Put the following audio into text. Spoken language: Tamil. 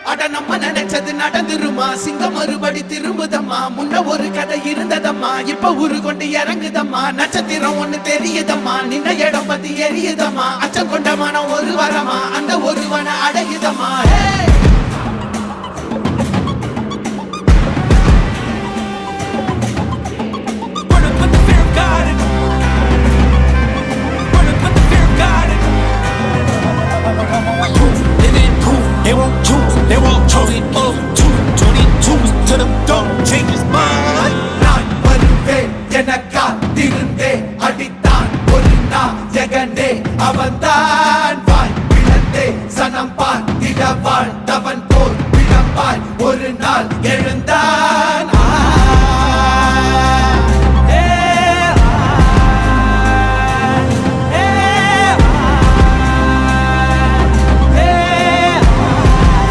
அட நம்ம நினைச்சது நடந்துருமா சிங்கம் மறுபடி திரும்புதம்மா முன்ன ஒரு கதை இருந்ததம்மா இப்ப உரு கொண்டு இறங்குதம்மா நட்சத்திரம் ஒண்ணு தெரியுதம்மா நின்ன இடம் பத்தி எரியுதம்மா அச்சம் கொண்ட மனம் ஒரு வரமா அந்த ஒருவனை அடையுதம்மா They won't choose, they won't choose it up. 222 to the door, change his mind. நான் வருவேன் எனக்கா திருந்தே அடித்தான் ஒரு நாள் ஜெகனே அவன்தான் வாய் பிளந்தே சனம் பார்த்திட வாழ்ந்தவன் போல் விளம்பாய் ஒரு நாள் எழுந்தான்